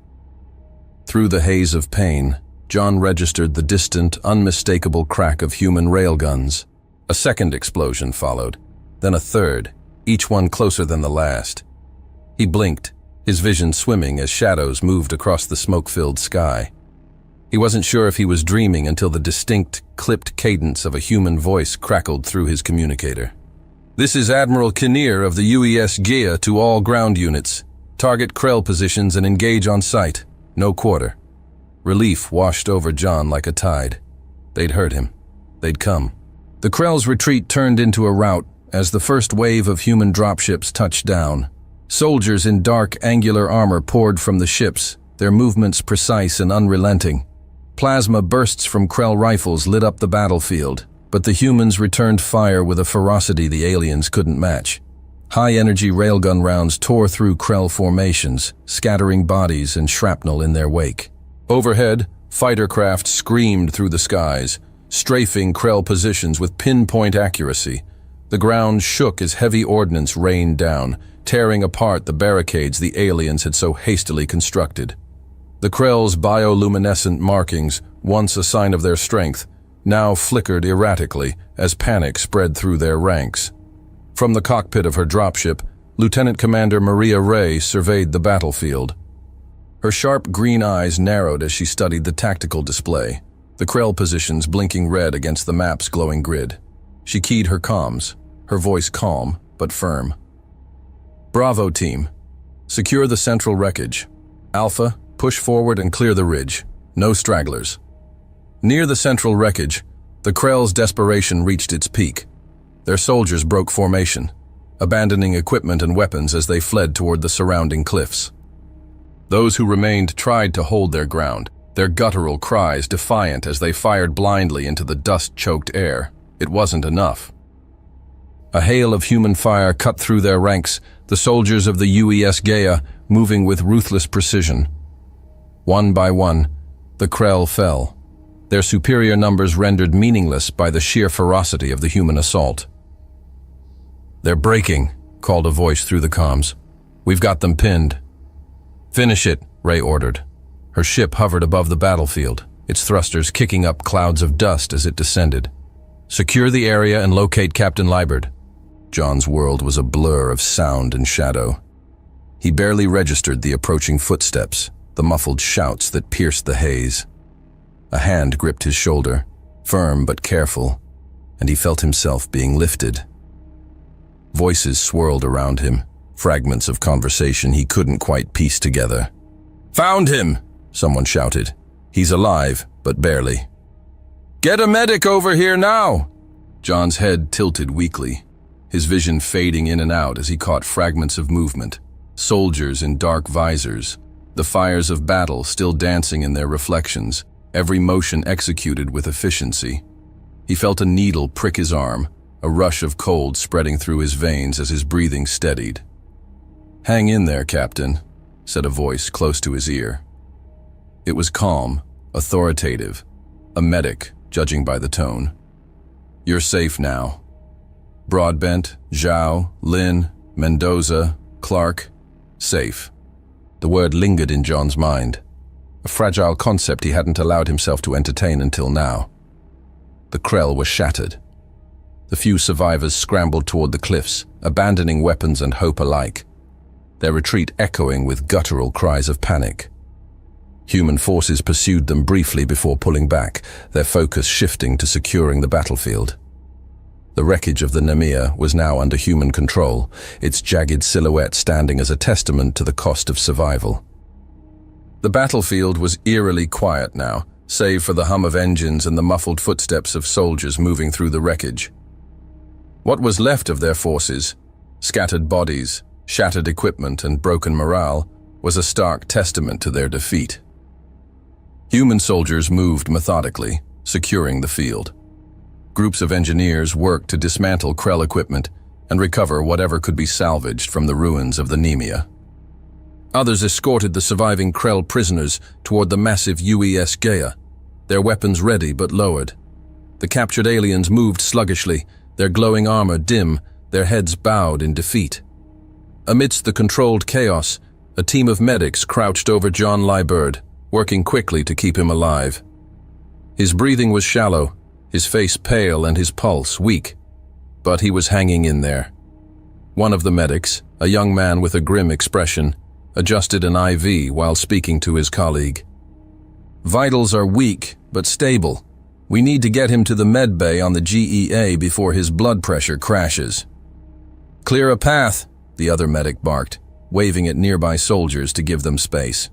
Through the haze of pain, John registered the distant, unmistakable crack of human railguns. A second explosion followed, then a third, each one closer than the last. He blinked, his vision swimming as shadows moved across the smoke-filled sky. He wasn't sure if he was dreaming until the distinct, clipped cadence of a human voice crackled through his communicator. "This is Admiral Kinnear of the UES Gaia to all ground units. Target Krell positions and engage on sight. No quarter." Relief washed over John like a tide. They'd heard him. They'd come. The Krell's retreat turned into a rout as the first wave of human dropships touched down. Soldiers in dark, angular armor poured from the ships, their movements precise and unrelenting. Plasma bursts from Krell rifles lit up the battlefield, but the humans returned fire with a ferocity the aliens couldn't match. High-energy railgun rounds tore through Krell formations, scattering bodies and shrapnel in their wake. Overhead, fighter craft screamed through the skies, strafing Krell positions with pinpoint accuracy. The ground shook as heavy ordnance rained down, tearing apart the barricades the aliens had so hastily constructed. The Krell's bioluminescent markings, once a sign of their strength, now flickered erratically as panic spread through their ranks. From the cockpit of her dropship, Lieutenant Commander Maria Ray surveyed the battlefield. Her sharp green eyes narrowed as she studied the tactical display, the Krell positions blinking red against the map's glowing grid. She keyed her comms, her voice calm but firm. "Bravo, team. Secure the central wreckage. Alpha, push forward and clear the ridge. No stragglers." Near the central wreckage, the Krell's desperation reached its peak. Their soldiers broke formation, abandoning equipment and weapons as they fled toward the surrounding cliffs. Those who remained tried to hold their ground, their guttural cries defiant as they fired blindly into the dust-choked air. It wasn't enough. A hail of human fire cut through their ranks, the soldiers of the UES Gaia moving with ruthless precision. One by one, the Krell fell, their superior numbers rendered meaningless by the sheer ferocity of the human assault. "They're breaking," called a voice through the comms. "We've got them pinned." "Finish it," Ray ordered. Her ship hovered above the battlefield, its thrusters kicking up clouds of dust as it descended. "Secure the area and locate Captain Liebert." John's world was a blur of sound and shadow. He barely registered the approaching footsteps, the muffled shouts that pierced the haze. A hand gripped his shoulder, firm but careful, and he felt himself being lifted. Voices swirled around him, fragments of conversation he couldn't quite piece together. "Found him!" someone shouted. "He's alive, but barely." "Get a medic over here now!" John's head tilted weakly, his vision fading in and out as he caught fragments of movement, soldiers in dark visors, the fires of battle still dancing in their reflections, every motion executed with efficiency. He felt a needle prick his arm, a rush of cold spreading through his veins as his breathing steadied. "Hang in there, Captain," said a voice close to his ear. It was calm, authoritative, a medic, judging by the tone. "You're safe now. Broadbent, Zhao, Lin, Mendoza, Clark, safe." The word lingered in John's mind, a fragile concept he hadn't allowed himself to entertain until now. The Krell were shattered. The few survivors scrambled toward the cliffs, abandoning weapons and hope alike, their retreat echoing with guttural cries of panic. Human forces pursued them briefly before pulling back, their focus shifting to securing the battlefield. The wreckage of the Nemea was now under human control, its jagged silhouette standing as a testament to the cost of survival. The battlefield was eerily quiet now, save for the hum of engines and the muffled footsteps of soldiers moving through the wreckage. What was left of their forces, scattered bodies, shattered equipment, and broken morale, was a stark testament to their defeat. Human soldiers moved methodically, securing the field. Groups of engineers worked to dismantle Krell equipment and recover whatever could be salvaged from the ruins of the Nemea. Others escorted the surviving Krell prisoners toward the massive UES Gaia, their weapons ready but lowered. The captured aliens moved sluggishly, their glowing armor dim, their heads bowed in defeat. Amidst the controlled chaos, a team of medics crouched over John Liebert, working quickly to keep him alive. His breathing was shallow, his face pale and his pulse weak, but he was hanging in there. One of the medics, a young man with a grim expression, adjusted an IV while speaking to his colleague. "Vitals are weak, but stable. We need to get him to the med bay on the GEA before his blood pressure crashes." "Clear a path," the other medic barked, waving at nearby soldiers to give them space.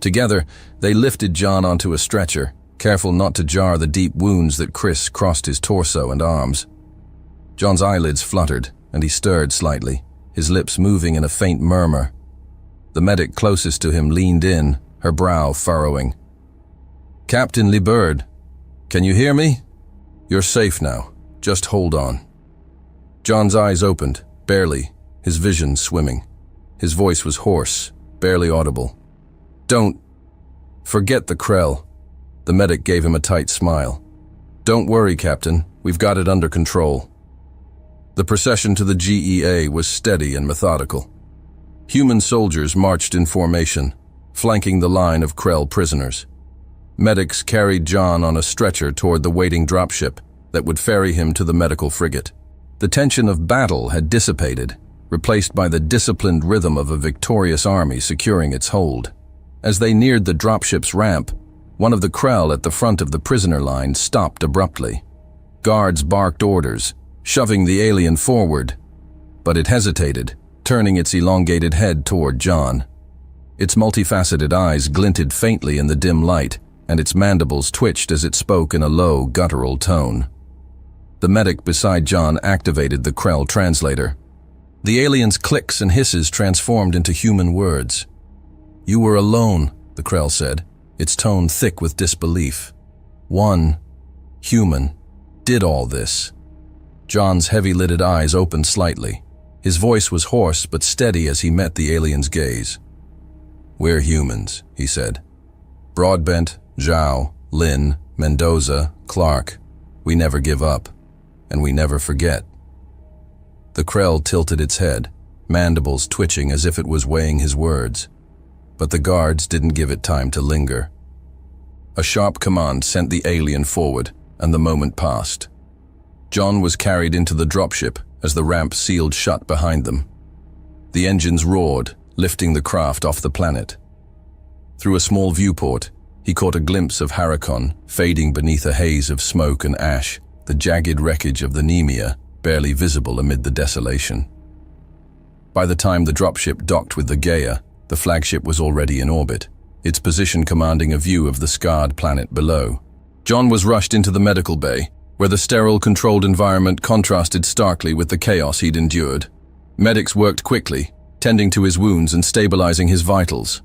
Together, they lifted John onto a stretcher, careful not to jar the deep wounds that criss-crossed his torso and arms. John's eyelids fluttered, and he stirred slightly, his lips moving in a faint murmur. The medic closest to him leaned in, her brow furrowing. "Captain Liberd, can you hear me? You're safe now. Just hold on." John's eyes opened, barely, his vision swimming. His voice was hoarse, barely audible. "Don't forget the Krell." The medic gave him a tight smile. "Don't worry, Captain. We've got it under control." The procession to the GEA was steady and methodical. Human soldiers marched in formation, flanking the line of Krell prisoners. Medics carried John on a stretcher toward the waiting dropship that would ferry him to the medical frigate. The tension of battle had dissipated, replaced by the disciplined rhythm of a victorious army securing its hold. As they neared the dropship's ramp, one of the Krell at the front of the prisoner line stopped abruptly. Guards barked orders, shoving the alien forward, but it hesitated, turning its elongated head toward John. Its multifaceted eyes glinted faintly in the dim light, and its mandibles twitched as it spoke in a low, guttural tone. The medic beside John activated the Krell translator. The alien's clicks and hisses transformed into human words. "You were alone," the Krell said, its tone thick with disbelief. "One human did all this." John's heavy-lidded eyes opened slightly. His voice was hoarse but steady as he met the alien's gaze. "We're humans," he said. "Broadbent, Zhao, Lin, Mendoza, Clark. We never give up, and we never forget." The Krell tilted its head, mandibles twitching as if it was weighing his words. But the guards didn't give it time to linger. A sharp command sent the alien forward, and the moment passed. John was carried into the dropship as the ramp sealed shut behind them. The engines roared, lifting the craft off the planet. Through a small viewport, he caught a glimpse of Harakon fading beneath a haze of smoke and ash, the jagged wreckage of the Nemea barely visible amid the desolation. By the time the dropship docked with the Gaia, the flagship was already in orbit, its position commanding a view of the scarred planet below. John was rushed into the medical bay, where the sterile, controlled environment contrasted starkly with the chaos he'd endured. Medics worked quickly, tending to his wounds and stabilizing his vitals.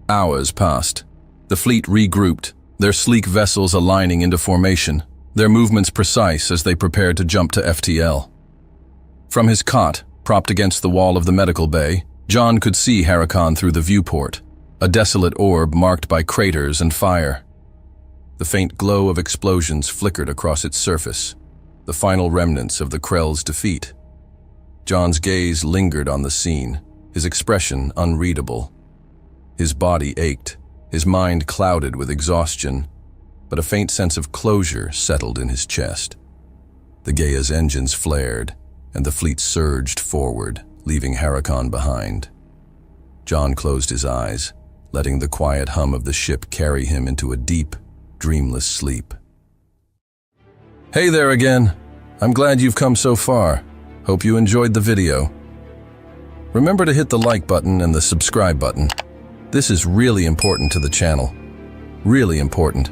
Hours passed. The fleet regrouped, their sleek vessels aligning into formation, their movements precise as they prepared to jump to FTL. From his cot, propped against the wall of the medical bay, John could see Harakon through the viewport, a desolate orb marked by craters and fire. The faint glow of explosions flickered across its surface, the final remnants of the Krell's defeat. John's gaze lingered on the scene, his expression unreadable. His body ached, his mind clouded with exhaustion, but a faint sense of closure settled in his chest. The Gaia's engines flared, and the fleet surged forward, leaving Harakon behind. John closed his eyes, letting the quiet hum of the ship carry him into a deep, dreamless sleep. Hey there again. I'm glad you've come so far. Hope you enjoyed the video. Remember to hit the like button and the subscribe button. This is really important to the channel. Really important.